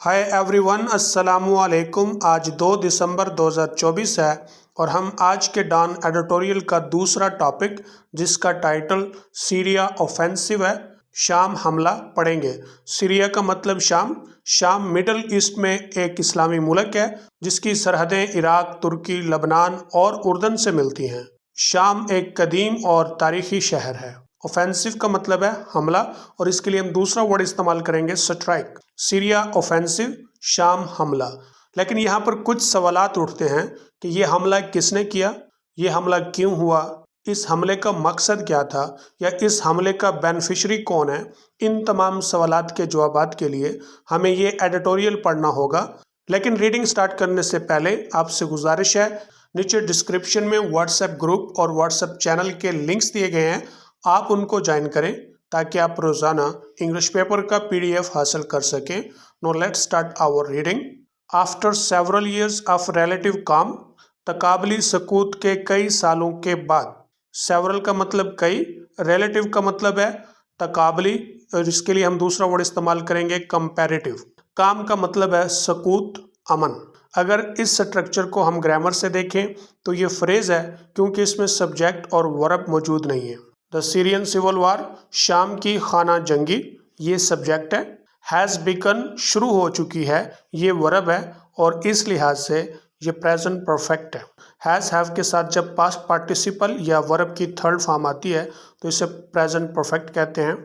Hi everyone, अस्सलामु अलैकुम। आज 2 दिसंबर 2024 है और हम आज के डॉन एडिटोरियल का दूसरा टॉपिक, जिसका टाइटल सीरिया ऑफेंसिव है, शाम हमला, पढ़ेंगे। सीरिया का मतलब शाम मिडल ईस्ट में एक इस्लामी मुल्क है जिसकी सरहदें इराक, तुर्की, लबनान और उर्दन से मिलती हैं। शाम एक कदीम और तारीखी शहर है। ऑफेंसिव का मतलब है हमला और इसके लिए हम दूसरा वर्ड इस्तेमाल करेंगे स्ट्राइक। सीरिया ऑफेंसिव, शाम हमला। लेकिन यहाँ पर कुछ सवालात उठते हैं कि ये हमला किसने किया, ये हमला क्यों हुआ, इस हमले का मकसद क्या था, या इस हमले का बेनिफिशरी कौन है। इन तमाम सवालात के जवाबात के लिए हमें ये एडिटोरियल पढ़ना होगा। लेकिन रीडिंग स्टार्ट करने से पहले आपसे गुजारिश है, नीचे डिस्क्रिप्शन में व्हाट्सएप ग्रुप और व्हाट्सएप चैनल के लिंक्स दिए गए हैं, आप उनको ज्वाइन करें ताकि आप रोज़ाना इंग्लिश पेपर का PDF हासिल कर सकें। No let's start our reading. After several years of relative calm, तकाबली सकूत के कई सालों के बाद। सेवरल का मतलब कई, रिलेटिव का मतलब है तकाबली, और इसके लिए हम दूसरा वर्ड इस्तेमाल करेंगे कंपैरेटिव। काम का मतलब है सकूत, अमन। अगर इस स्ट्रक्चर को हम ग्रामर से देखें तो ये फ्रेज है क्योंकि इसमें सब्जेक्ट और वर्ब मौजूद नहीं है। द सीरियन सिविल वार, शाम की खाना जंगी, ये सब्जेक्ट है। हैज़ बिगन, शुरू हो चुकी है, ये वर्ब है और इस लिहाज से ये प्रेजेंट परफेक्ट है। हैज़ हैव के साथ जब पास्ट पार्टिसिपल या वर्ब की थर्ड फॉर्म आती है तो इसे प्रेजेंट परफेक्ट कहते हैं।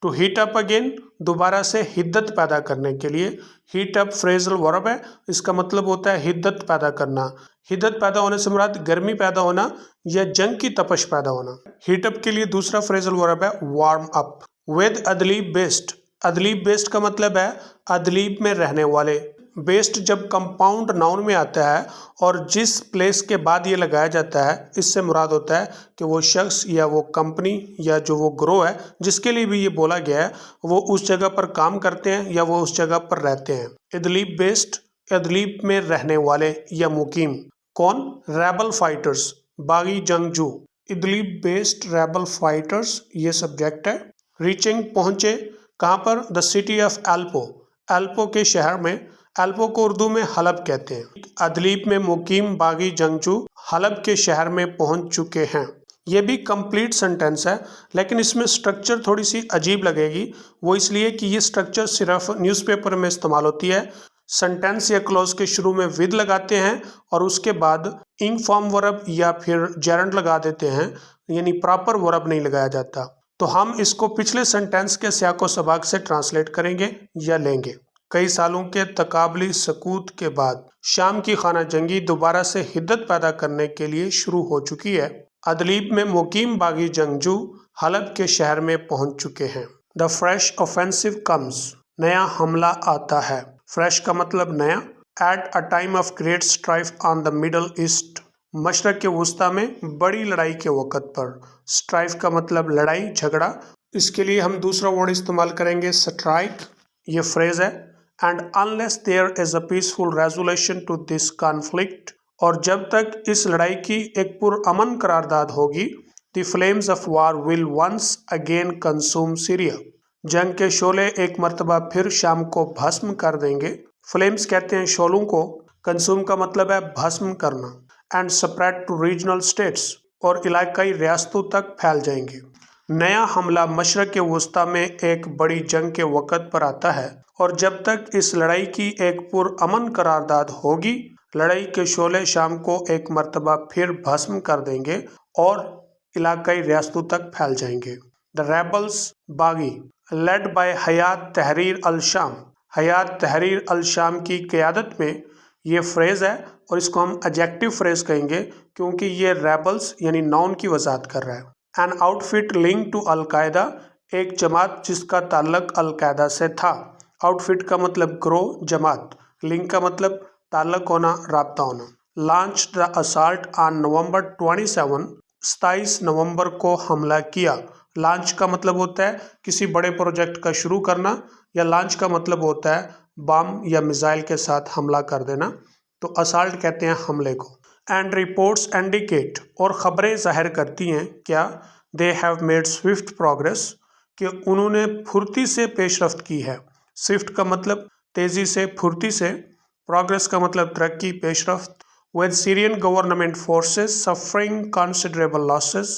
टू हीट अप अगेन, दोबारा से हिद्दत पैदा करने के लिए। हीट अप फ्रेजल वर्ब है, इसका मतलब होता है हिद्दत पैदा करना। हिद्दत पैदा होने से मुराद गर्मी पैदा होना या जंग की तपश पैदा होना। हीट अप के लिए दूसरा फ्रेजल वर्ब है warm up. With Idlib based, Idlib based का मतलब है अदलीब में रहने वाले। बेस्ड जब कंपाउंड नाउन में आता है और जिस प्लेस के बाद ये लगाया जाता है, इससे मुराद होता है कि वो शख्स या वो कंपनी या जो वो ग्रोह है जिसके लिए भी ये बोला गया है, वो उस जगह पर काम करते हैं या वो उस जगह पर रहते हैं। इदलीब बेस्ड, इदलीब में रहने वाले या मुकीम। कौन? रेबल फाइटर्स, बागी जंगजू। इदलीब बेस्ड रेबल फाइटर्स, ये सब्जेक्ट है। रीचिंग, पहुंचे, कहाँ पर? द सिटी ऑफ एल्पो, एल्पो के शहर में। एल्पो को उर्दू में हलब कहते हैं। अदलीब में मुकीम बागी जंगजू हलब के शहर में पहुंच चुके हैं। ये भी कंप्लीट सेंटेंस है, लेकिन इसमें स्ट्रक्चर थोड़ी सी अजीब लगेगी। वो इसलिए कि ये स्ट्रक्चर सिर्फ न्यूज़पेपर में इस्तेमाल होती है। सेंटेंस या क्लॉज के शुरू में विद लगाते हैं और उसके बाद इंग फॉर्म वर्ब या फिर जेरंड लगा देते हैं, यानी प्रॉपर वर्ब नहीं लगाया जाता। तो हम इसको पिछले सेंटेंस के सियाको सबाक से ट्रांसलेट करेंगे या लेंगे। कई सालों के तकाबली सकूत के बाद शाम की खाना जंगी दोबारा से हिद्दत पैदा करने के लिए शुरू हो चुकी है। अदलीब में मुकीम बागी जंगजू हलब के शहर में पहुंच चुके हैं। द फ्रेश ऑफेंसिव कम्स, नया हमला आता है। फ्रेश का मतलब नया। At a time of great strife on the middle east, Mashrak के वुस्ता में बड़ी लड़ाई के वक़्त पर। स्ट्राइफ का मतलब लड़ाई, झगड़ा। इसके लिए हम दूसरा वर्ड इस्तेमाल करेंगे स्ट्राइक, ये फ्रेज है। And unless there is a peaceful resolution to this conflict, और जब तक इस लड़ाई की एक पुरअमन करारदाद होगी, the flames of war will once again consume Syria, जंग के शोले एक मर्तबा फिर शाम को भस्म कर देंगे। फ्लेम्स कहते हैं शोलों को, कंज्यूम का मतलब है भस्म करना। And spread to regional states, और इलाकाई रियासतों तक फैल जाएंगे। नया हमला मशरक के वस्ता में एक बड़ी जंग के वक़्त पर आता है, और जब तक इस लड़ाई की एक पुरअमन करारदाद होगी, लड़ाई के शोले शाम को एक मर्तबा फिर भस्म कर देंगे और इलाकाई रियासतों तक फैल जाएंगे। द रेबल्स बागी, लेड बाय हयात तहरीर अल शाम, हयात तहरीर अल शाम की क़यादत में, ये फ्रेज़ है और इसको हम एडजेक्टिव फ्रेज़ कहेंगे क्योंकि ये रेबल्स यानी नाउन की वजाहत कर रहा है। An outfit linked to al Qaeda, एक जमात जिसका ताल्लुक अलकायदा से था। आउटफिट का मतलब ग्रोह, जमात। लिंक का मतलब ताल्लुक होना, राब्ता होना। Launch the assault on November 27, 27 नवंबर को हमला किया। लॉन्च का मतलब होता है किसी बड़े प्रोजेक्ट का शुरू करना, या लॉन्च का मतलब होता है बम या मिसाइल के साथ हमला कर देना, तो असाल्ट कहते हैं हमले को। एंड रिपोर्ट्स इंडिकेट, और ख़बरें ज़ाहिर करती हैं क्या? They have made Swift progress, कि उन्होंने फुर्ती से पेशरफ्त की है। स्विफ्ट का मतलब तेज़ी से, फुर्ती से। प्रोग्रेस का मतलब तरक्की, पेशरफ्त। with Syrian government forces suffering considerable losses,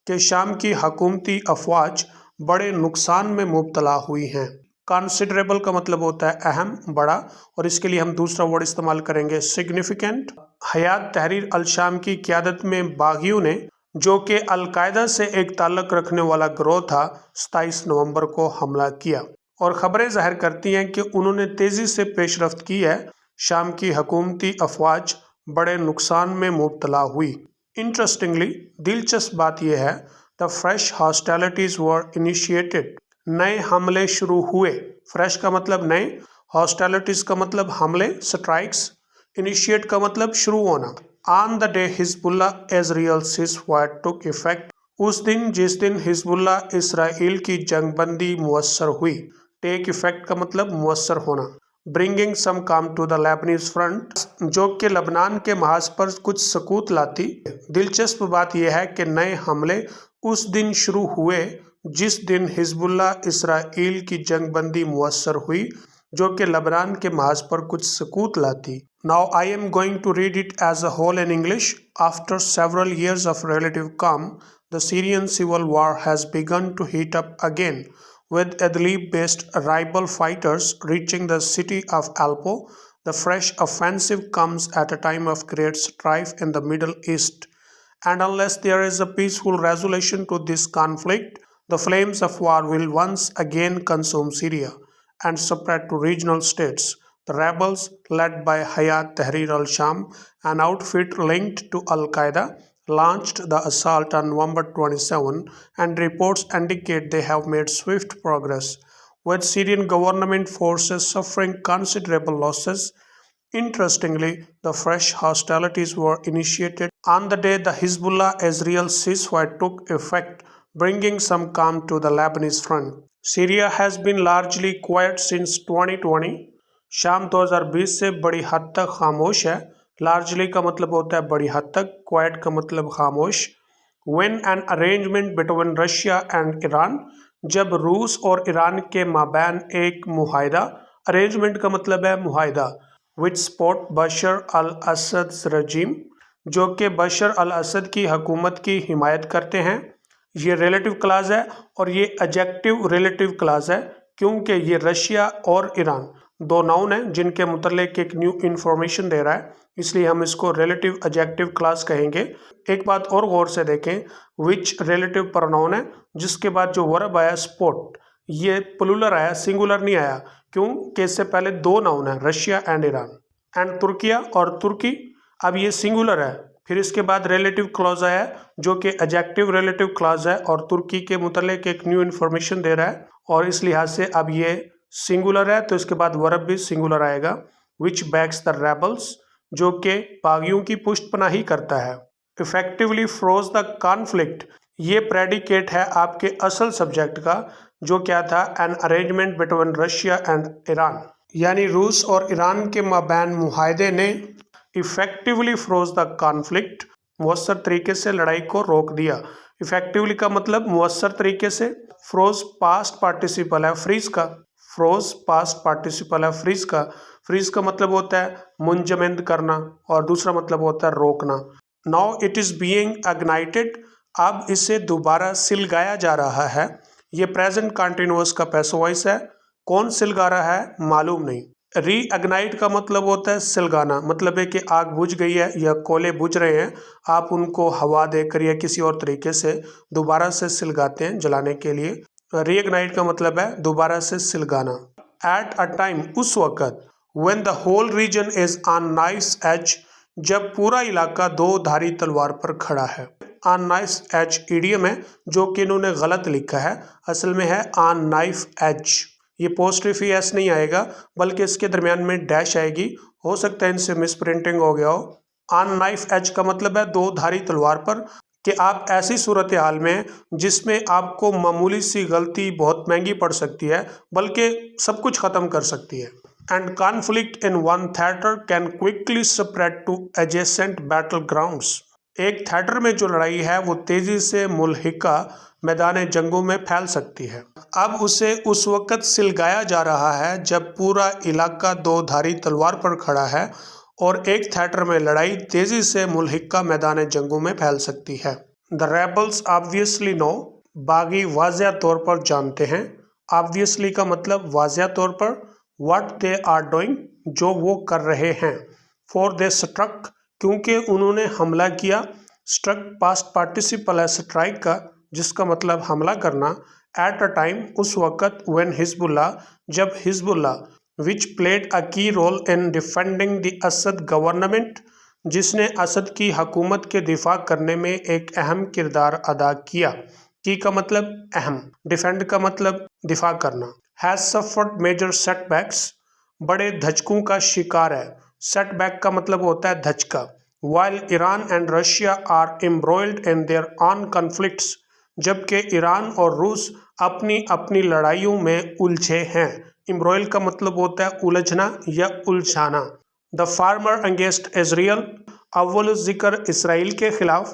कि शाम की हकूमती अफवाज बड़े नुकसान में मुब्तला हुई हैं। कंसिडरेबल का मतलब होता है अहम, बड़ा, और इसके लिए हम दूसरा वर्ड इस्तेमाल करेंगे सिग्निफिकेंट। हयात तहरीर अल शाम की क़यादत में बागियों ने, जो कि अलकायदा से एक ताल्लुक़ रखने वाला गिरोह था, 27 नवंबर को हमला किया, और ख़बरें ज़ाहिर करती हैं कि उन्होंने तेज़ी से पेशरफ्त की है। शाम की हकूमती अफवाज बड़े नुकसान में मुब्तला हुई। इंटरेस्टिंगली, दिलचस्प बात यह है, the fresh hostilities were initiated, नए हमले शुरू हुए। फ्रेश का मतलब नए, हॉस्टिलिटीज़ का मतलब हमले, स्ट्राइक्स, इनिशिएट का मतलब शुरू होना। On the day Hezbollah Israel ceasefire took effect, उस दिन जिस दिन हिजबुल्लाह इसराइल की जंगबंदी मुअस्सर हुई। टेक इफेक्ट का मतलब मुअस्सर होना। ब्रिंगिंग सम काम टू द लेबनीज फ्रंट, जो कि लबनान के महाज पर कुछ सकूत लाती। दिलचस्प बात यह है कि नए हमले उस दिन शुरू हुए जिस दिन हिजबुल्लाह इसराइल की जंगबंदी मुअस्सर हुई, जो कि लबनान के महाज पर कुछ सकूत लाती। Now I am going to read it as a whole in English. After several years of relative calm, the Syrian civil war has begun to heat up again, with Idlib-based rival fighters reaching the city of Aleppo. The fresh offensive comes at a time of great strife in the Middle East, and unless there is a peaceful resolution to this conflict, the flames of war will once again consume Syria and spread to regional states. The rebels, led by Hayat Tahrir al-Sham, an outfit linked to Al-Qaeda, launched the assault on November 27, and reports indicate they have made swift progress, with Syrian government forces suffering considerable losses. Interestingly, the fresh hostilities were initiated on the day the Hezbollah-Israel ceasefire took effect, bringing some calm to the Lebanese front. Syria has been largely quiet since 2020. शाम 2020 से बड़ी हद तक खामोश है। Largely का मतलब होता है बड़ी हद तक, क्वाइट का मतलब खामोश। When an arrangement between Russia and Iran, जब रूस और ईरान के माबैन एक मुआहिदा, अरेंजमेंट का मतलब है मुआहिदा, which support बशर अल असद रजीम, जो कि बशर अल असद की हुकूमत की हिमायत करते हैं। ये रिलेटिव क्लाज है और ये एडजेक्टिव रिलेटिव क्लाज है, क्योंकि ये रशिया और ईरान दो नाउन हैं जिनके मुतल्लिक एक न्यू इन्फॉर्मेशन दे रहा है, इसलिए हम इसको रिलेटिव एडजेक्टिव क्लास कहेंगे। एक बात और गौर से देखें, विच रिलेटिव प्रोनाउन है, जिसके बाद जो वर्ब आया स्पोर्ट, ये प्लूरल आया, सिंगुलर नहीं आया, क्योंकि इससे पहले दो नाउन है, Russia and Iran, and Türkiye और तुर्की। अब ये सिंगुलर है, फिर इसके बाद रिलेटिव क्लॉज आया जो कि एडजेक्टिव रिलेटिव क्लॉज है और तुर्की के मुतल्लिक एक न्यू इन्फॉर्मेशन दे रहा है, और इस लिहाज से अब ये सिंगुलर है तो इसके बाद वर्ब भी सिंगुलर आएगा। विच बैक्स द रेबल्स, जो कि बागियों की पुष्टपनाही करता है। इफेक्टिवली फ्रोज द कॉन्फ्लिक्ट, ये प्रेडिकेट है आपके असल सब्जेक्ट का, जो क्या था, an arrangement between Russia and Iran, यानी रूस और ईरान के माबैन मुआहिदे ने इफेक्टिवली फ्रोज द कॉन्फ्लिक्ट, मुअस्सर तरीके से लड़ाई को रोक दिया। इफेक्टिवली का मतलब मुअस्सर तरीके से। फ्रोज पास्ट पार्टिसिपल है फ्रीज का, फ्रोज पास्ट पार्टिसिपल है फ्रीज का। फ्रीज का मतलब होता है मुंजमद करना और दूसरा मतलब होता है रोकना। Now it is being ignited, अब इसे दोबारा सिलगाया जा रहा है। ये प्रेजेंट कंटिन्यूअस का पैसिव वॉइस है। कौन सिलगा रहा है मालूम नहीं। री इग्नाइट का मतलब होता है सिलगाना, मतलब है कि आग बुझ गई है या कोयले बुझ रहे हैं, आप उनको हवा देकर या किसी और तरीके से दोबारा से सिलगाते हैं जलाने के लिए। रीइग्नाइट का मतलब है दोबारा से सिलगाना। एट अ टाइम, उस वक़्त, when the whole region is on knife edge, जब पूरा इलाका दो धारी तलवार पर खड़ा है। ऑन नाइफ एज ईडियम है जो कि इन्होंने गलत लिखा है, असल में है ऑन नाइफ एज। ये पोस्ट्रिफी एस नहीं आएगा बल्कि इसके दरमियान में डैश आएगी, हो सकता है इनसे मिस प्रिंटिंग हो गया हो। ऑन नाइफ एज का मतलब है दो धारी तलवार पर, कि आप ऐसी सूरत हाल में जिसमें आपको मामूली सी गलती बहुत महंगी पड़ सकती है बल्कि सब कुछ ख़त्म कर सकती है। And conflict in one theatre can quickly spread two adjacent battle grounds, ایک تھیٹر میں جو لڑائی ہے وہ تیزی سے ملحقہ میدان جنگوں میں پھیل سکتی ہے۔ اب اسے اس وقت سلگایا جا رہا ہے جب پورا علاقہ دو دھاری تلوار پر کھڑا ہے اور ایک تھیٹر میں لڑائی تیزی سے ملحقہ میدان جنگوں میں پھیل سکتی ہے۔ The rebels obviously know، باغی واضح طور پر جانتے ہیں۔ Obviously کا مطلب واضح طور پر، what they are doing، جو وہ کر رہے ہیں۔ For they struck، کیونکہ انہوں نے حملہ کیا۔ Struck past participle ہے strike کا، جس کا مطلب حملہ کرنا۔ At a time، اس وقت، when حزب اللہ، جب حزب اللہ، which played a key role in defending the Assad government، جس نے اسد کی حکومت کے دفاع کرنے میں ایک اہم کردار ادا کیا۔ کی کا مطلب اہم، ڈیفینڈ کا مطلب دفاع کرنا۔ has suffered major setbacks، بڑے دھچکوں کا شکار ہے۔ سیٹ بیک کا مطلب ہوتا ہے دھچکا۔ while Iran and Russia are embroiled in their own conflicts، جبکہ ایران اور روس اپنی اپنی لڑائیوں میں الجھے ہیں۔ امبروئل کا مطلب ہوتا ہے الجھنا یا الجھانا۔ The former against Israel، اول ذکر اسرائیل کے خلاف۔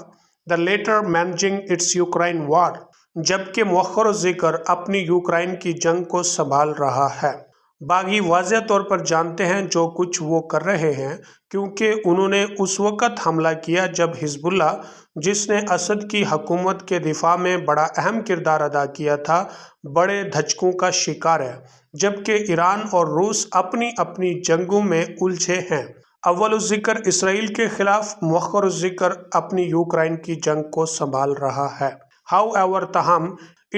The later managing its Ukraine war، جبکہ مؤخر ذکر اپنی یوکرائن کی جنگ کو سنبھال رہا ہے۔ باغی واضح طور پر جانتے ہیں جو کچھ وہ کر رہے ہیں، کیونکہ انہوں نے اس وقت حملہ کیا جب حزب اللہ، جس نے اسد کی حکومت کے دفاع میں بڑا اہم کردار ادا کیا تھا، بڑے دھچکوں کا شکار ہے، جبکہ ایران اور روس اپنی اپنی جنگوں میں الجھے ہیں۔ اول ذکر اسرائیل کے خلاف، مؤخر ذکر اپنی یوکرائن کی جنگ کو سنبھال رہا ہے۔ However، تاہم،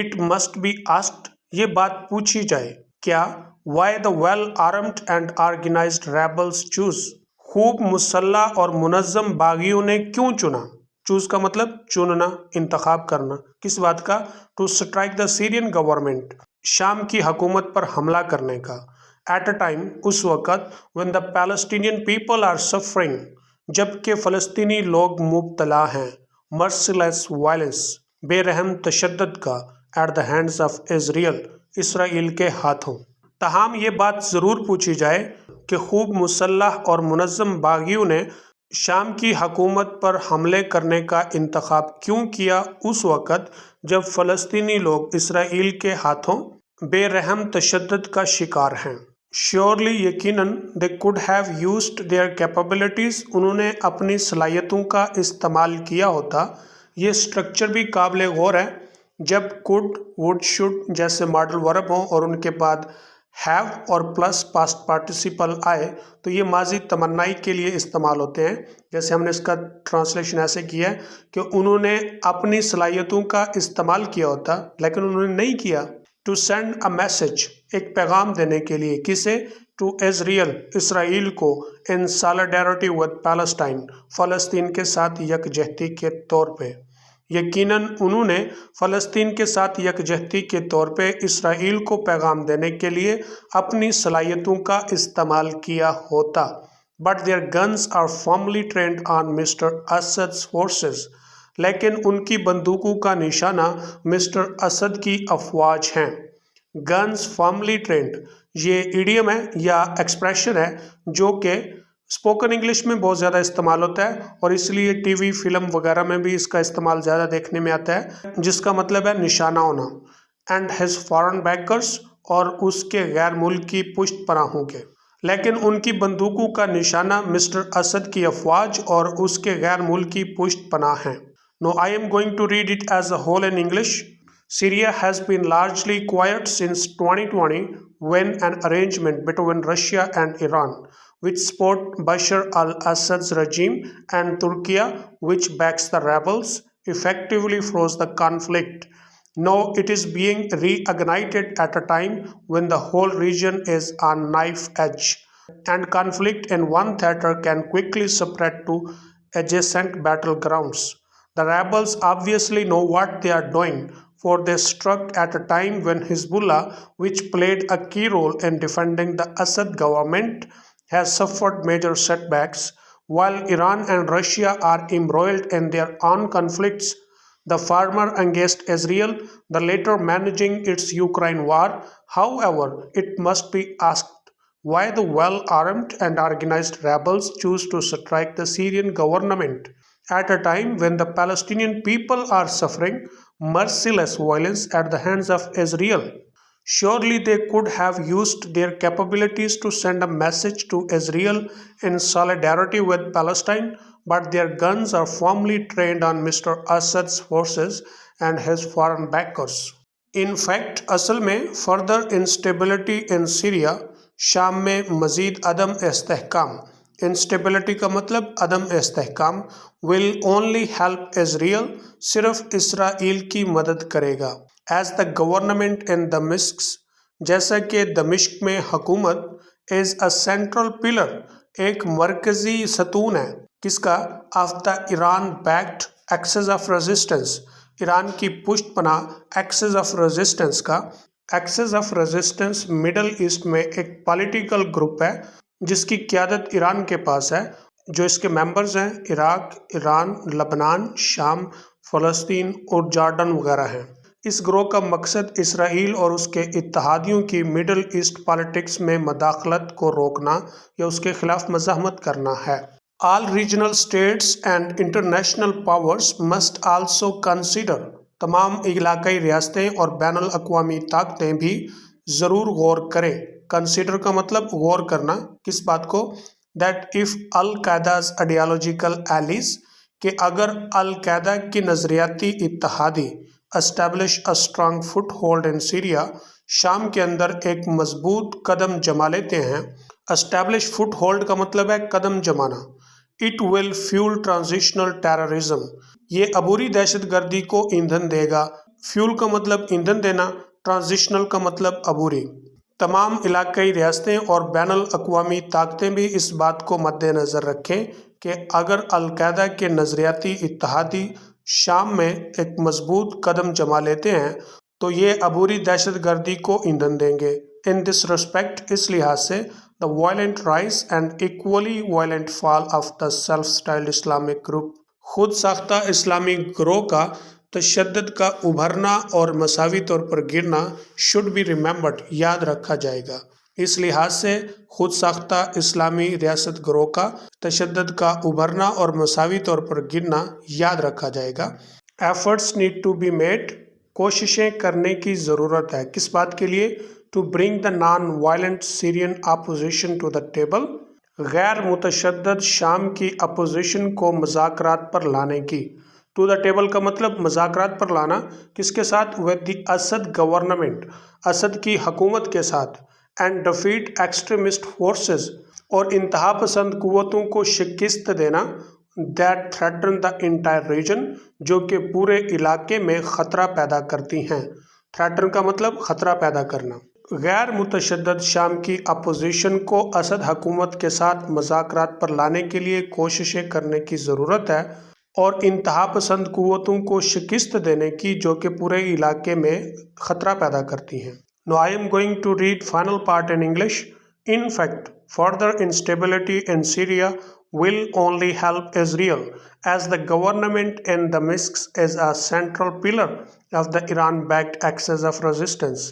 it must be asked، یہ بات پوچھی جائے، کیا why the well-armed and organized rebels choose، خوب مسلح اور منظم باغیوں نے کیوں چنا؟ چوز کا مطلب چننا، انتخاب کرنا۔ کس بات کا؟ to strike the Syrian government، شام کی حکومت پر حملہ کرنے کا۔ at a time، اس وقت، when the Palestinian people are suffering، جبکہ فلسطینی لوگ مبتلا ہیں، merciless violence، بے رحم تشدد کا، at the hands of Israel، اسرائیل کے ہاتھوں۔ تاہم یہ بات ضرور پوچھی جائے کہ خوب مسلح اور منظم باغیوں نے شام کی حکومت پر حملے کرنے کا انتخاب کیوں کیا اس وقت جب فلسطینی لوگ اسرائیل کے ہاتھوں بے رحم تشدد کا شکار ہیں۔ Surely، یقیناً، they could have used their capabilities، انہوں نے اپنی صلاحیتوں کا استعمال کیا ہوتا۔ یہ سٹرکچر بھی قابل غور ہے۔ جب could، would، should جیسے ماڈل ورب ہوں اور ان کے بعد have اور پلس پاسٹ پارٹیسپل آئے تو یہ ماضی تمنائی کے لیے استعمال ہوتے ہیں۔ جیسے ہم نے اس کا ٹرانسلیشن ایسے کیا ہے کہ انہوں نے اپنی صلاحیتوں کا استعمال کیا ہوتا، لیکن انہوں نے نہیں کیا۔ to send a message، ایک پیغام دینے کے لیے، کسے؟ to Israel، اسرائیل کو، in solidarity with Palestine، فلسطین کے ساتھ یکجہتی کے طور پہ۔ یقیناً انہوں نے فلسطین کے ساتھ یکجہتی کے طور پہ اسرائیل کو پیغام دینے کے لیے اپنی صلاحیتوں کا استعمال کیا ہوتا۔ but their guns are firmly trained on Mr. Assad's forces، لیکن ان کی بندوقوں کا نشانہ مسٹر اسد کی افواج ہیں۔ گنز فارملی ٹرینڈ، یہ ایڈیم ہے یا ایکسپریشن ہے جو کہ اسپوکن انگلش میں بہت زیادہ استعمال ہوتا ہے اور اس لیے ٹی وی فلم وغیرہ میں بھی اس کا استعمال زیادہ دیکھنے میں آتا ہے، جس کا مطلب ہے نشانہ ہونا۔ اینڈ ہز فارن بیکرز، اور اس کے غیر ملکی پشت پناہوں کے، لیکن ان کی بندوقوں کا نشانہ مسٹر اسد کی افواج اور اس کے غیر ملکی پشت پناہ ہیں۔ Now I am going to read it as a whole in English. Syria has been largely quiet since 2020 when an arrangement between Russia and Iran, which support Bashar al-Assad's regime, and Turkey, which backs the rebels, effectively froze the conflict. Now it is being reignited at a time when the whole region is on knife edge, and conflict in one theater can quickly spread to adjacent battlegrounds. The rebels obviously know what they are doing, for they struck at a time when Hezbollah, which played a key role in defending the Assad government, has suffered major setbacks, while Iran and Russia are embroiled in their own conflicts, the former against Israel, the later managing its Ukraine war. However, it must be asked why the well-armed and organized rebels choose to strike the Syrian government at a time when the Palestinian people are suffering merciless violence at the hands of Israel. Surely they could have used their capabilities to send a message to Israel in solidarity with Palestine, but their guns are firmly trained on Mr. Assad's forces and his foreign backers. In fact, असल में further instability in Syria, शाम में मज़ीद अदम इस्तेहकाम, instability का मतलब अदम इस्तेहकाम, will only help Israel, सिर्फ Israel की मदद करेगा. As the government in Damascus, जैसा कि दमिश्क में हुकूमत is a central pillar, एक मरकजी सतून है, किसका? of the Iran backed axis of resistance, Iran की पुष्टपनाह एक्सेस ऑफ रेजिस्टेंस का. Axis of resistance middle east में एक पॉलिटिकल ग्रुप है जिसकी क़यादत ईरान के पास है. जो इसके मेंबर्स हैं इराक, ईरान, लबनान, शाम, फ़लस्तीन और जॉर्डन वगैरह हैं. इस ग्रोह का मकसद इसराइल और उसके इत्तेहादियों की मिडल ईस्ट पॉलिटिक्स में मदाखलत को रोकना या उसके खिलाफ मज़ाहमत करना है. All regional states and international powers must also consider, तमाम इलाकाई रियासतें और बैनुल अक़वामी ताकतें भी ज़रूर गौर करें. कंसिडर का मतलब गौर करना, किस बात को? That if al Qaeda's ideological allies, कि अगर अल-कायदा की नज़रियाती इत्तेहादी establish a strong foot hold in Syria, शाम के अंदर एक मजबूत कदम जमा लेते हैं. एस्टैब्लिश फुट होल्ड का मतलब है कदम जमाना. It will fuel transitional terrorism, ये अबूरी दहशत गर्दी को ईंधन देगा. फ्यूल का मतलब ईंधन देना, ट्रांजिशनल का मतलब अबूरी. तमाम इलाकाई रियासतें और बैनुल अक़वामी ताकतें भी इस बात को मद्देनज़र रखें कि अगर अल-कायदा के नज़रियाती इत्तेहादी शाम में एक मजबूत कदम जमा लेते हैं तो ये अबूरी दहशत गर्दी को ईंधन देंगे. इन दिस रिस्पेक्ट, इस लिहाज से, the violent rise and equally violent fall of the self-styled Islamic group, खुद साख्ता इस्लामी ग्रोह का तशद्दुद का उभरना और मसावी तौर पर गिरना शुड बी रिमेंबर्ड, याद रखा जाएगा. इस लिहाज से खुद साख्ता इस्लामी रियासत ग्रोह का तशद्दुद का उभरना और मसावी तौर पर गिरना याद रखा जाएगा. Efforts need to be made, कोशिशें करने की ज़रूरत है. किस बात के लिए? to bring the non-violent Syrian opposition to the table, गैर मुतशद्दद शाम की अपोजिशन को मुज़ाकरात पर लाने की. टू द टेबल का मतलब मुज़ाकरात पर लाना, किसके साथ? With the Asad government, Asad की हुकूमत के साथ. एंड डिफीट एक्सट्रीमिस्ट फोर्सेस, और इंतहा पसंद कुव्वतों को शिकस्त देना. That threaten the entire region, जो कि पूरे इलाके में ख़तरा पैदा करती हैं. थ्रेटन का मतलब ख़तरा पैदा करना. गैर मुतशद्दद शाम की अपोजिशन को असद हुकूमत के साथ मुज़ाकरात पर लाने के लिए कोशिशें करने की ज़रूरत है और इंतहा पसंद कुव्वतों को शिकस्त देने की जो कि पूरे इलाके में ख़तरा पैदा करती हैं. No I am going to read final part in English. In fact, further instability in Syria will only help Israel, as the government in Damascus is a central pillar of the Iran-backed axis of resistance.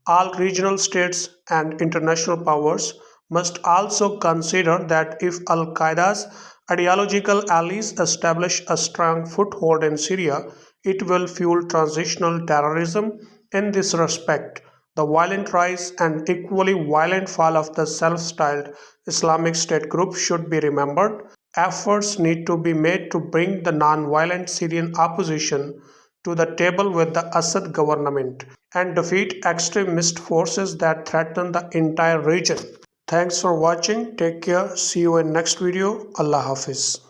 All regional states and international powers must also consider that if Al-Qaeda's ideological allies establish a strong foothold in Syria, it will fuel transitional terrorism. In this respect, the violent rise and equally violent fall of the self-styled Islamic State group should be remembered. Efforts need to be made to bring the non-violent Syrian opposition to the table with the Assad government and defeat extremist forces that threaten the entire region. Thanks for watching. Take care. See you in next video. Allah Hafiz.